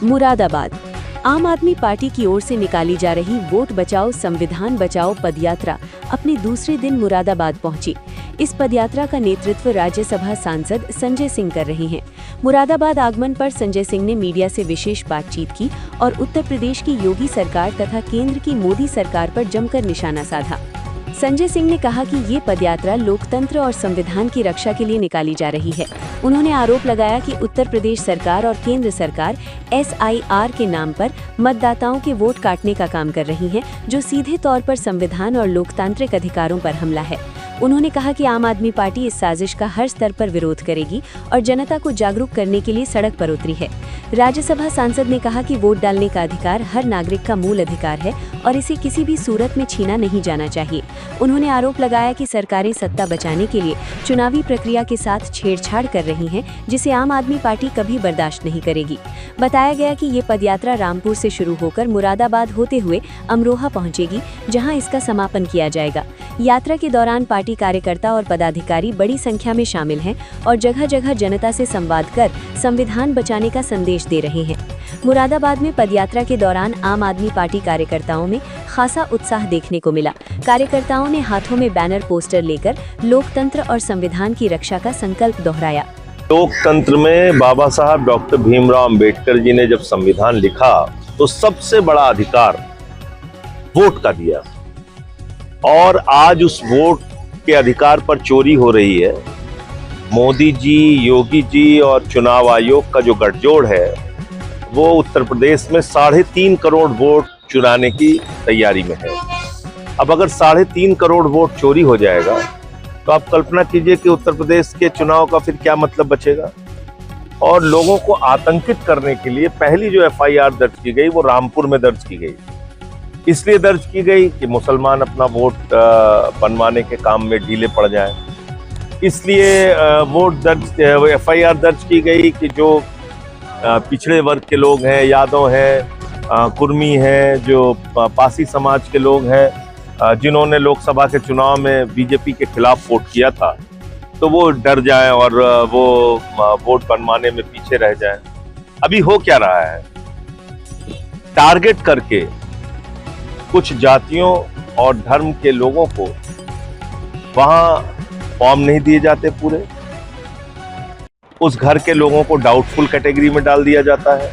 मुरादाबाद। आम आदमी पार्टी की ओर से निकाली जा रही वोट बचाओ संविधान बचाओ पदयात्रा अपने दूसरे दिन मुरादाबाद पहुंची। इस पदयात्रा का नेतृत्व राज्यसभा सांसद संजय सिंह कर रहे हैं। मुरादाबाद आगमन पर संजय सिंह ने मीडिया से विशेष बातचीत की और उत्तर प्रदेश की योगी सरकार तथा केंद्र की मोदी सरकार पर जमकर निशाना साधा। संजय सिंह ने कहा कि ये पदयात्रा लोकतंत्र और संविधान की रक्षा के लिए निकाली जा रही है। उन्होंने आरोप लगाया कि उत्तर प्रदेश सरकार और केंद्र सरकार SIR के नाम पर मतदाताओं के वोट काटने का काम कर रही है, जो सीधे तौर पर संविधान और लोकतांत्रिक अधिकारों पर हमला है। उन्होंने कहा कि आम आदमी पार्टी इस साजिश का हर स्तर पर विरोध करेगी और जनता को जागरूक करने के लिए सड़क पर उतरी है। राज्यसभा सांसद ने कहा कि वोट डालने का अधिकार हर नागरिक का मूल अधिकार है और इसे किसी भी सूरत में छीना नहीं जाना चाहिए। उन्होंने आरोप लगाया कि सरकारें सत्ता बचाने के लिए चुनावी प्रक्रिया के साथ छेड़छाड़ कर रही हैं, जिसे आम आदमी पार्टी कभी बर्दाश्त नहीं करेगी। बताया गया कि ये पदयात्रा रामपुर से शुरू होकर मुरादाबाद होते हुए अमरोहा पहुंचेगी, जहां इसका समापन किया जाएगा। यात्रा के दौरान पार्टी कार्यकर्ता और पदाधिकारी बड़ी संख्या में शामिल हैं और जगह जगह जनता से संवाद कर संविधान बचाने का संदेश दे रहे हैं। मुरादाबाद में पदयात्रा के दौरान आम आदमी पार्टी कार्यकर्ताओं में खासा उत्साह देखने को मिला। कार्यकर्ताओं ने हाथों में बैनर पोस्टर लेकर लोकतंत्र और संविधान की रक्षा का संकल्प दोहराया। लोकतंत्र में बाबा साहब डॉक्टर भीमराव अंबेडकर जी ने जब संविधान लिखा तो सबसे बड़ा अधिकार वोट का दिया, और आज उस वोट के अधिकार पर चोरी हो रही है। मोदी जी, योगी जी और चुनाव आयोग का जो गठजोड़ है वो उत्तर प्रदेश में 3.5 करोड़ वोट चुराने की तैयारी में है। अब अगर 3.5 करोड़ वोट चोरी हो जाएगा तो आप कल्पना कीजिए कि उत्तर प्रदेश के चुनाव का फिर क्या मतलब बचेगा। और लोगों को आतंकित करने के लिए पहली जो FIR दर्ज की गई वो रामपुर में दर्ज की गई। इसलिए दर्ज की गई कि मुसलमान अपना वोट बनवाने के काम में ढीले पड़ जाए। इसलिए FIR दर्ज की गई कि जो पिछड़े वर्ग के लोग हैं, यादव हैं, कुर्मी हैं, जो पासी समाज के लोग हैं, जिन्होंने लोकसभा के चुनाव में बीजेपी के खिलाफ वोट किया था, तो वो डर जाएं और वो वोट बनवाने में पीछे रह जाएं। अभी हो क्या रहा है, टारगेट करके कुछ जातियों और धर्म के लोगों को वहां फॉर्म नहीं दिए जाते पूरे, उस घर के लोगों को डाउटफुल कैटेगरी में डाल दिया जाता है,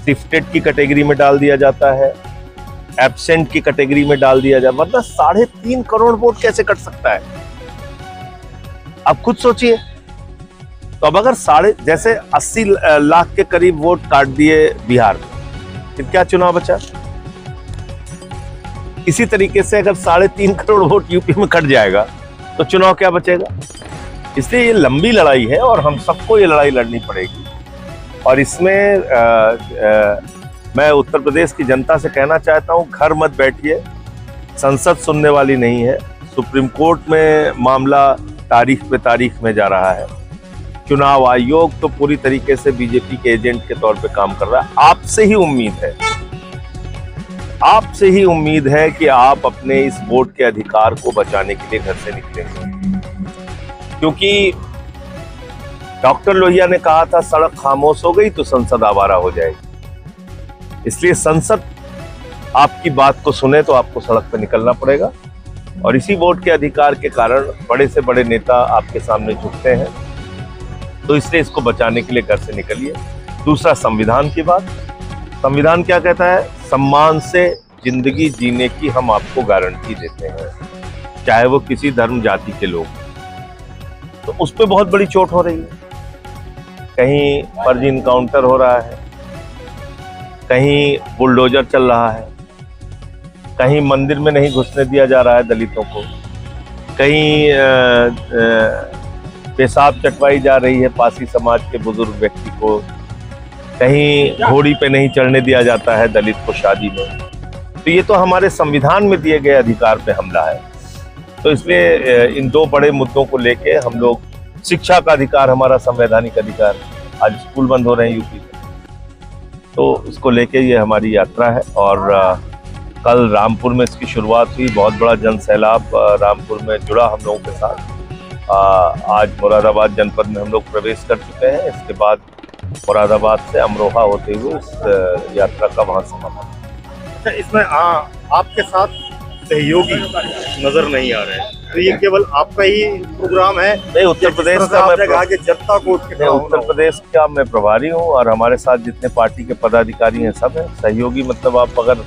शिफ्टेड की कैटेगरी में डाल दिया जाता है, एब्सेंट की कैटेगरी में डाल दिया जाता है। मतलब 3.5 करोड़ वोट कैसे कट सकता है, आप खुद सोचिए। तो अब अगर जैसे 80 लाख के करीब वोट काट दिए बिहार में, फिर क्या चुनाव बचा। इसी तरीके से अगर 3.5 करोड़ वोट यूपी में कट जाएगा तो चुनाव क्या बचेगा। इसलिए ये लंबी लड़ाई है और हम सबको ये लड़ाई लड़नी पड़ेगी। और इसमें मैं उत्तर प्रदेश की जनता से कहना चाहता हूँ, घर मत बैठिए, संसद सुनने वाली नहीं है। सुप्रीम कोर्ट में मामला तारीख पे तारीख में जा रहा है। चुनाव आयोग तो पूरी तरीके से बीजेपी के एजेंट के तौर पे काम कर रहा है। आपसे ही उम्मीद है कि आप अपने इस वोट के अधिकार को बचाने के लिए घर से निकलेंगे, क्योंकि डॉक्टर लोहिया ने कहा था सड़क खामोश हो गई तो संसद आवारा हो जाएगी। इसलिए संसद आपकी बात को सुने तो आपको सड़क पर निकलना पड़ेगा। और इसी वोट के अधिकार के कारण बड़े से बड़े नेता आपके सामने झुकते हैं, तो इसलिए इसको बचाने के लिए घर से निकलिए। दूसरा, संविधान की बात। संविधान क्या कहता है, सम्मान से जिंदगी जीने की हम आपको गारंटी देते हैं, चाहे वो किसी धर्म जाति के लोग। तो उस पर बहुत बड़ी चोट हो रही है। कहीं फर्जी इनकाउंटर हो रहा है, कहीं बुलडोजर चल रहा है, कहीं मंदिर में नहीं घुसने दिया जा रहा है दलितों को, कहीं पेशाब चटवाई जा रही है पासी समाज के बुजुर्ग व्यक्ति को, कहीं घोड़ी पे नहीं चढ़ने दिया जाता है दलित को शादी में। तो ये तो हमारे संविधान में दिए गए अधिकार पे हमला है। तो इसलिए इन दो बड़े मुद्दों को लेके हम लोग, शिक्षा का अधिकार हमारा संवैधानिक अधिकार, आज स्कूल बंद हो रहे हैं यूपी में, तो इसको लेके ये हमारी यात्रा है। और कल रामपुर में इसकी शुरुआत हुई, बहुत बड़ा जन सैलाब रामपुर में जुड़ा हम लोगों के साथ। आज मुरादाबाद जनपद में हम लोग प्रवेश कर चुके हैं। इसके बाद मुरादाबाद से अमरोहा होते हुए इस यात्रा का वहाँ समापन। अच्छा, इसमें आपके साथ सहयोगी नजर नहीं आ रहे हैं, तो ये केवल आपका ही प्रोग्राम है? नहीं, उत्तर प्रदेश का आपने कहा कि जनता को उठ के खड़ा होना उत्तर प्रदेश का मैं प्रभारी हूँ और हमारे साथ जितने पार्टी के पदाधिकारी हैं सब हैं सहयोगी। मतलब आप अगर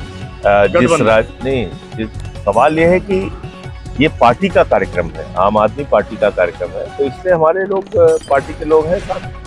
सवाल ये है कि ये पार्टी का कार्यक्रम है, आम आदमी पार्टी का कार्यक्रम है, तो इसलिए हमारे लोग पार्टी के लोग हैं साथ।